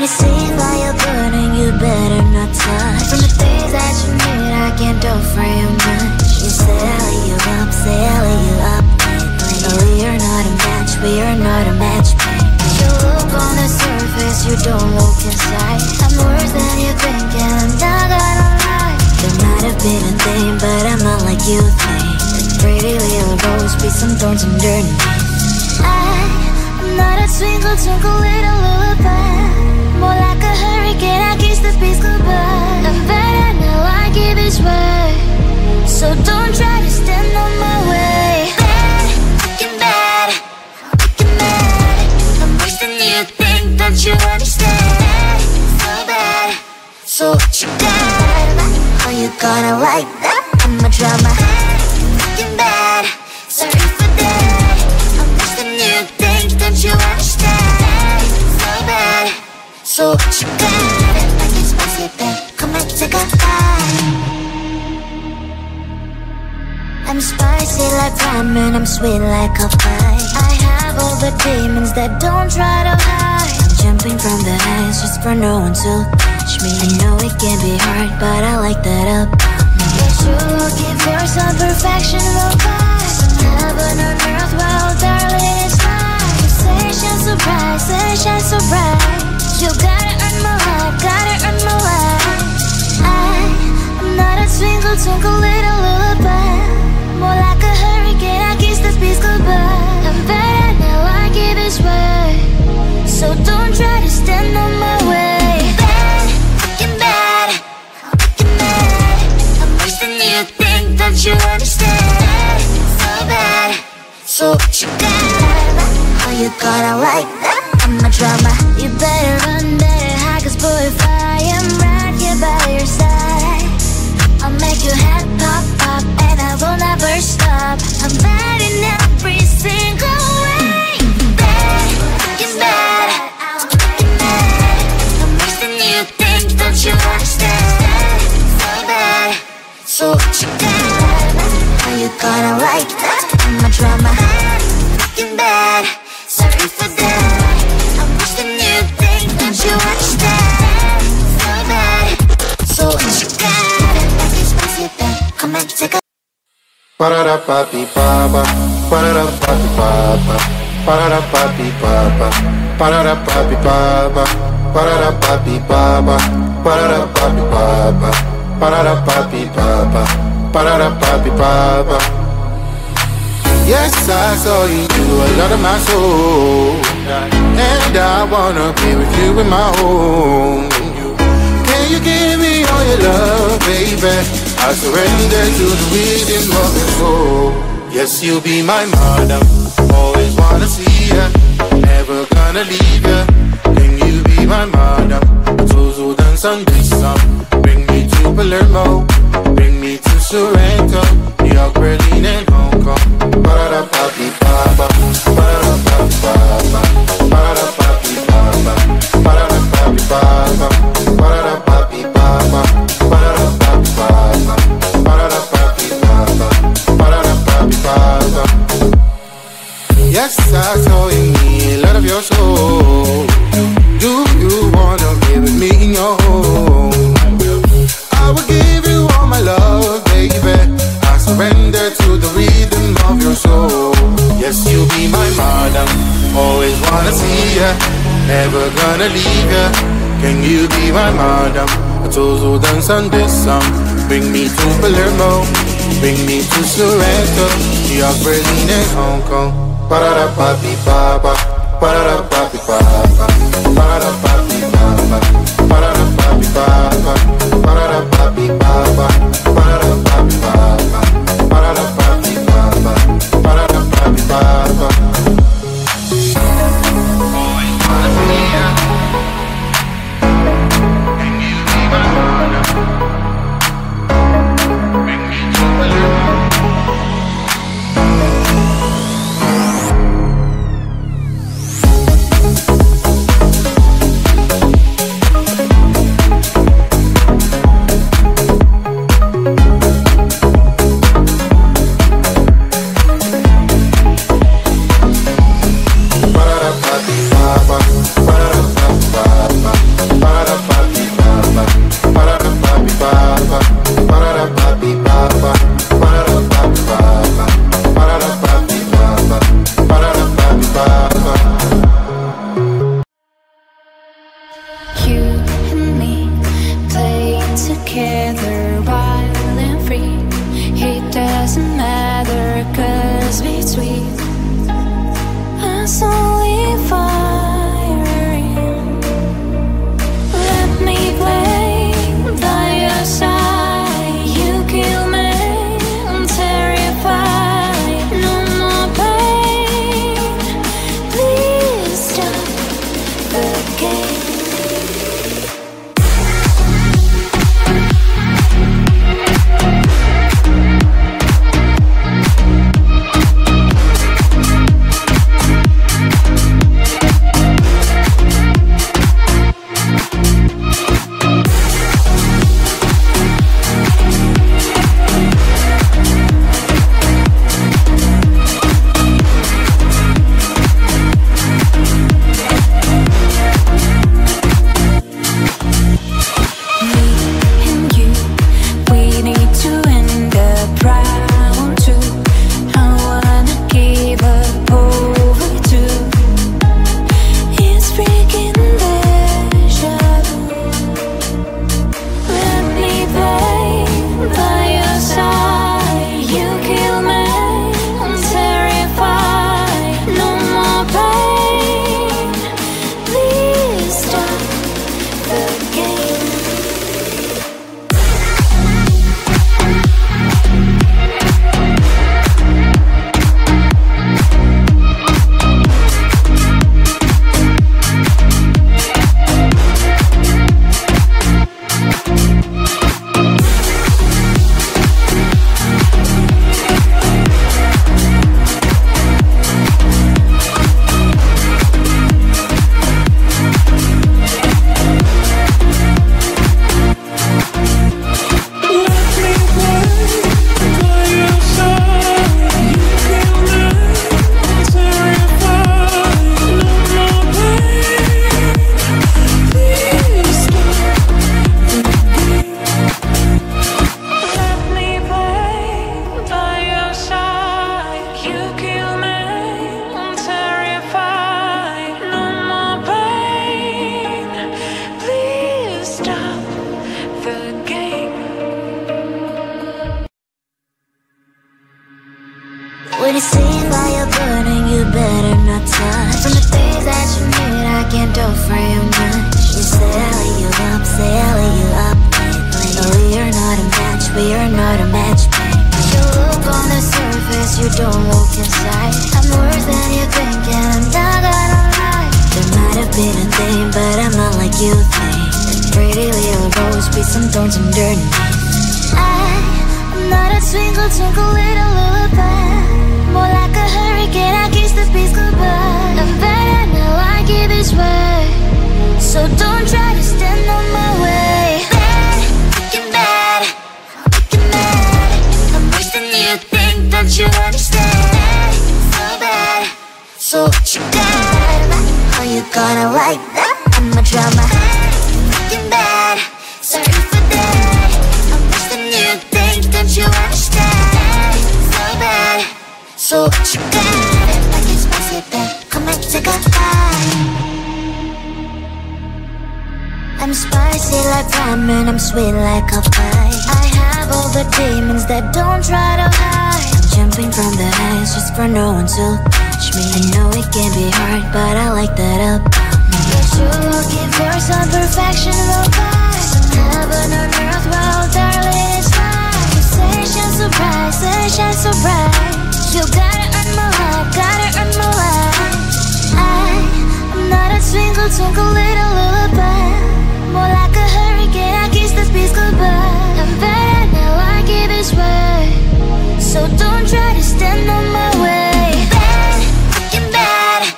When you see fire burning, you better not touch. From the things that you need, I can't do for you much. You sailing you up lately. No, we are not a match, we are not a match, baby. You look on the surface, you don't look inside. I'm worse than you think, and I'm not gonna lie. There might have been a thing, but I'm not like you think. A pretty little rose with some thorns underneath. I'm not a twinkle, twinkle little lullaby. More like a hurricane, I kiss the peace goodbye. I'm better now, I give it way. So don't try to stand on my way. Bad, fucking bad, fucking mad. I'm worse than you think, don't you understand? So bad, so what you got? How you gonna like that? I'm a drama. Bad, fucking bad, sorry for that. I'm worse than you think, don't you understand? So bad, so what you got? Like it's spicy, babe, come and take a bite. I'm spicy like ramen, I'm sweet like a pie. I have all the demons that don't try to hide. I'm jumping from the heights just for no one to catch me. I know it can be hard, but I like that about me. Yes, you're looking for some perfection, well, guys. Some heaven on earth, well, darling, it's not. Sensation so bright, sunshine so bright. You gotta earn my life, gotta earn my life. I'm not a twinkle, twinkle little lullaby. More like a hurricane, I kiss the peace goodbye. I'm better now, I give it way. So don't try to stand on my way. Bad, fucking bad, fucking mad. I'm worse than you think, don't you understand? So bad, so what you got? How you gonna like that? I'm a drama. You better run, better hide, cause boy, if I am right here by your side, I'll make your head pop, pop, and I will never stop. I'm bad in every single way. Bad, fucking bad, fucking mad. I'm worse than you think, don't you understand? So bad, so what you got? How you gonna like that? I'm a drama. Bad, fucking bad, sorry for that. I'm worse than you think, don't you understand? So bad, so what you got? Come and take a Ba-da-da-ba-bi-ba-ba, ba-da-da-ba-bi-ba-ba, ba-da-da-ba-bi-ba-ba, ba-da-da-ba-bi-ba-ba, ba-da-da-ba-bi-ba-ba, ba-da-da-ba-bi-ba-ba, ba-da-da-ba-bi-ba-ba, ba-da-da-ba-bi-ba-ba. Yes, I saw you do a lot of my soul, and I wanna be with you in my home. Can you give me all your love, baby? I surrender to the rhythm of your soul. Yes, you'll be my madam, always wanna see ya, never gonna leave ya. Can you be my madam? Tuzo dan Sunday, bring me to Palermo, bring me to Sorrento, New York, Berlin and Hong Kong. Ba-da-da-ba-bi-ba-ba, ba-da-da-ba-bi-ba-ba, ba-da-da-ba-bi-ba-ba, ba-da-da-ba-bi-ba-ba, ba-da-da-ba-bi-ba-ba, ba-da-da-ba-bi-ba-ba, ba-da-da-ba-bi-ba-ba, ba-da-da-ba-bi-ba-ba. Yes, I saw in me a lot of your soul. Do you wanna be with me in your home? I will give you all my love, baby. I surrender to the rhythm of your soul. Yes, you'll be my madam, always wanna see ya, never gonna leave ya. Can you be my madam? Tuzo dan Sunday, bring me to Palermo, bring me to Sorrento, New York, Berlin and Hong Kong. Ba-da-da-ba-bi-ba-ba, ba-da-da-ba-bi-ba-ba, ba-da-da-ba-bi-ba-ba, ba-da-da-ba-bi-ba-ba, ba-da-da-ba-bi-ba-ba, ba-da-da-ba-bi-ba-ba, ba-da-da-ba-bi-ba-ba, ba-da-da-ba-bi-ba-ba. Always wanna see ya. Can you be my madam? Bring me to Palermo. for your much. You say I lay you up, say I lay you up lately. But we are not a match, we are not a match, baby. You look on the surface, you don't look inside. I'm worse than you think and I'm not gonna lie. There might have been a thing, but I'm not like you think. Pretty little rose, be some thorns underneath. I'm not a twinkle, twinkle little lullaby. More like a hurricane, I kiss the peace goodbye. I'm better now, I like it this way. So don't try to stand on my way. Bad, fucking bad, fucking mad. I'm worse than you think, don't you understand? So bad, so what you got? How you gonna like that? I'm a drama. Fucking bad, sorry for that. I'm worse than you think, don't you understand? So bad, so what you got? Like it's spicy, babe, come and take a bite. I'm spicy like ramen, I'm sweet like a pie. I have all the demons that don't try to hide. I'm jumping from the heights just for no one to catch me. I know it can be hard, but I like that about me. But you're looking for some perfection, no guys. Heaven on earth, well, darling, it's mine. Sensation so bright, sunshine so bright. You gotta earn my life, gotta earn my life. I'm not a twinkle, twinkle little lullaby. More like a hurricane, I kiss the peace goodbye. I'm better now, I like it this way. So don't try to stand on my way. Bad, fucking bad,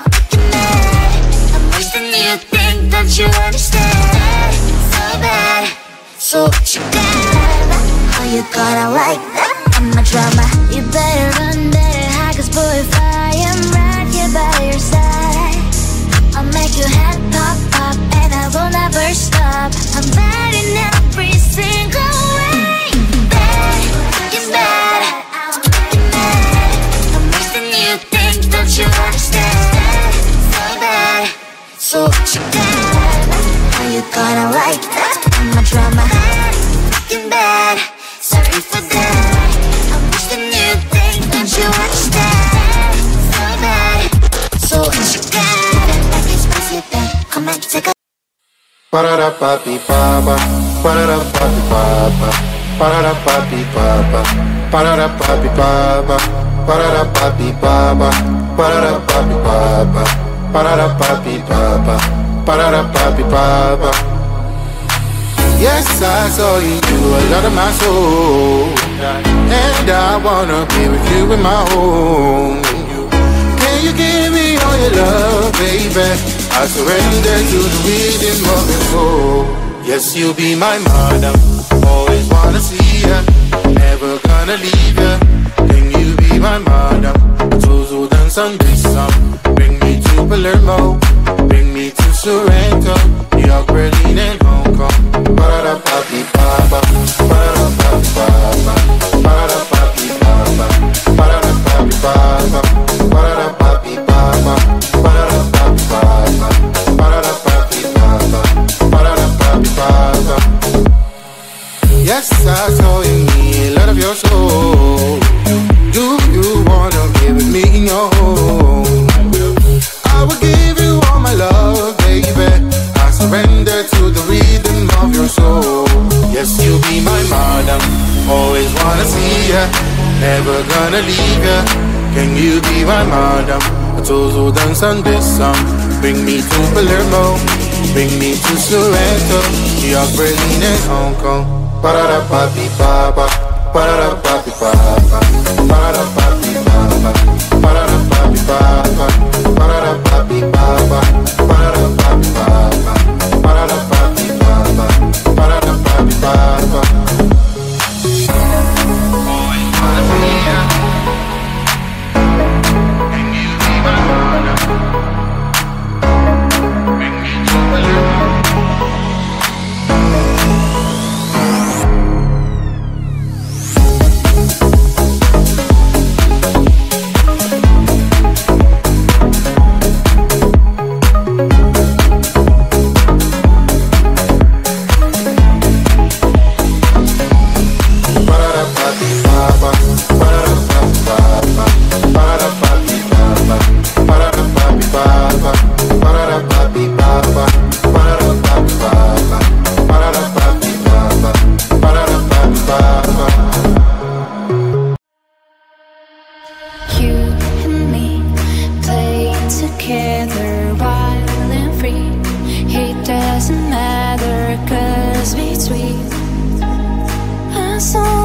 fucking mad. I'm worse than you think, don't you understand? So bad, so what you got? How you gonna like that? I'm a drama. You better run, better hide, cause boy if I am right here by your side, I'll make your head pop, pop, and I will never stop. I'm bad in every single way. Bad, fucking bad, fucking mad. I'm worse than you think, don't you understand? So bad, so what you got? How you gonna like that? I'm a drama. Fucking bad, sorry for that. I'm worse than you think, don't you understand? So bad, so what you got? Come and take a Parara papi papa, parara papi papa, parara papi papa, parara papi papa, parara papi papa, parara papi papa, parara papi papa, parara papi papa. Yes, I saw you do a lot of my soul, and I wanna be with you in my home. Can you give me all your love, baby? I surrender to the rhythm of your soul. Yes, you'll be my madam, always wanna see ya, never gonna leave ya. Can you be my madam? Tuzo dan Sandisam. Bring me to Palermo, bring me to Sorrento, New York, Berlin and Hong Kong. Parara papi papa, parara papi papa, parara papi papa, parara papi papa, parara papi papa, parara papi papa, parara papi papa, parara papi papa. Yes, I saw in me a lot of your soul. Do you wanna give it me in your home? I will give you all my love, baby. I surrender to the rhythm of your soul. Yes, you'll be my madam, always wanna see ya, never gonna leave ya. Can you be my madam? Tuzo dan Sandisam. Bring me to Palermo, bring me to Sorrento, New York, Berlin and Hong Kong. Parara papi papa, parara papi papa, parara papi papa, parara papi papa, parara papi papa, parara papi papa, parara papi papa, parara papi papa. Always wanna see ya. Can you be my madam? Bring me to Palermo. Parara papi papa, together, wild and free. It doesn't matter, 'cause between us all